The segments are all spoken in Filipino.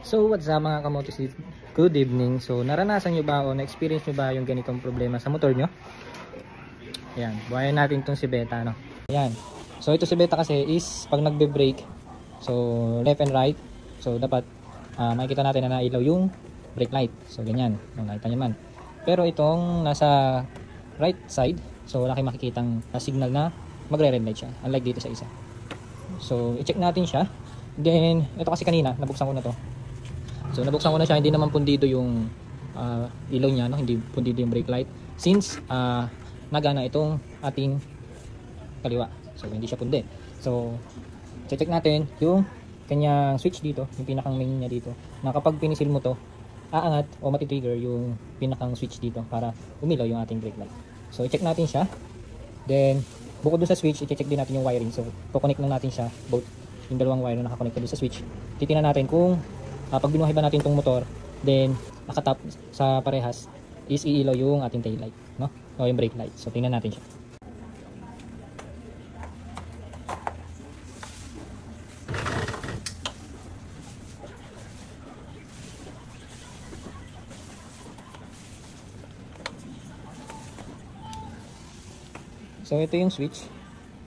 So what's up mga kamotos, good evening. So naranasan nyo ba o na-experience nyo ba yung ganitong problema sa motor nyo? Ayan, buhayin natin itong si Beta, no? Ayan, so ito si Beta kasi is pag nagbe-brake, so left and right, so dapat makikita natin na nailaw yung brake light. So ganyan, nakita nyo man. Pero itong nasa right side, so wala kayong makikitang signal na magre-red light siya, unlike dito sa isa. So i-check natin siya. Then ito kasi kanina nabuksan ko na to. So nabuksan ko na siya, hindi naman pundido yung ilaw niya, no? Hindi pundido yung brake light since nagana itong ating kaliwa. So hindi siya pundi. So check natin yung kanyang switch dito, yung pinakang main niya dito. Na kapag pinisil mo to, aangat o mati-trigger yung pinakang switch dito para umilaw yung ating brake light. So i-check natin siya. Then bukod dun sa switch, i-check din natin yung wiring. So kukonek lang natin siya, both yung dalawang wire na nakakonekta doon sa switch. Titingnan natin kung pag binuhay ba natin itong motor, then nakatap sa parehas is iilaw yung ating tail light, no? O yung brake light. So tingnan natin siya. So ito yung switch.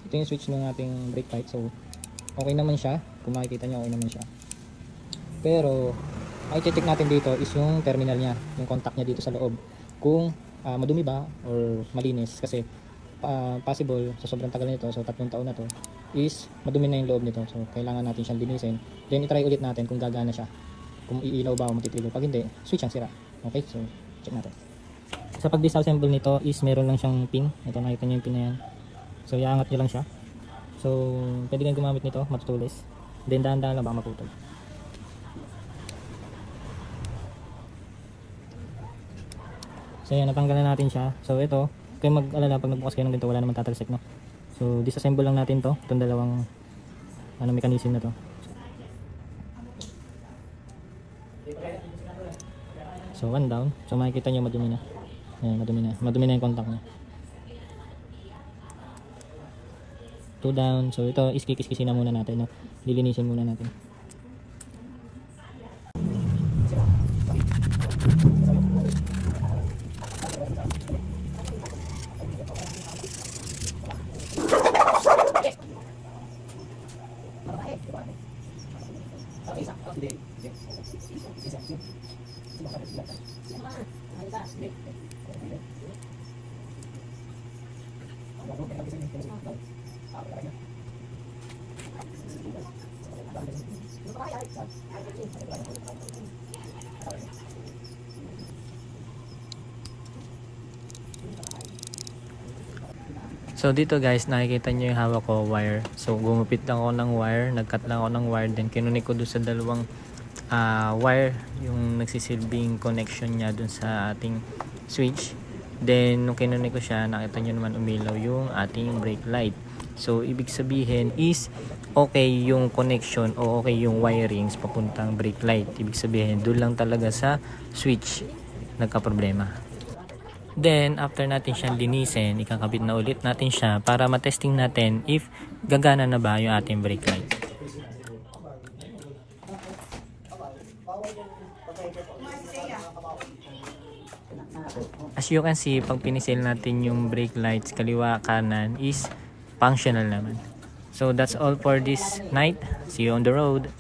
Ito yung switch ng ating brake light. So okay naman siya. Kung makikita nyo, okay naman siya. Pero ay check natin dito is yung terminal niya, yung contact niya dito sa loob. Kung madumi ba or malinis, kasi possible sa sobrang tagal nito, so 3 taon na to, is madumi na yung loob nito. So kailangan natin siyang linisin. Then i-try ulit natin kung gagana siya, kung iilaw ba o matitrigger. Pag hindi, switch ang sira. Okay, so check natin. Sa pag-disassemble nito is meron lang siyang pin. Ito, nakita niyo yung pin na yan. So iangat niyo lang siya. So pwede kang gumamit nito, matutulis. Then dahan-dahan lang baka maputol. So yan, natanggalan natin siya. So ito, kayo mag-alala pag nagbukas kayo ng ganito, wala naman tatalsik, no? So disassemble lang natin to, itong dalawang mechanism na to. So one down. So makikita nyo madumi na. Ayan, madumi na yung contact niya. 2 down. So ito is kikis-kisin na muna natin, no? Lilinisin muna natin. So dito guys, nakikita nyo yung hawak ko wire. So gumupit lang ako ng wire, nagcut lang ako ng wire, then kinunik ko doon sa dalawang wire, yung nagsisilbing connection niya doon sa ating switch. Then nung kinunik ko siya, nakita nyo naman umilaw yung ating brake light. So ibig sabihin is okay yung connection o okay yung wirings papuntang brake light. Ibig sabihin doon lang talaga sa switch nagka-problema. Then after natin siyang linisin, ikakabit na ulit natin siya para matesting natin if gagana na ba yung ating brake light. As you can see, pag pinisil natin yung brake lights kaliwa kanan is functional naman. So that's all for this night. See you on the road.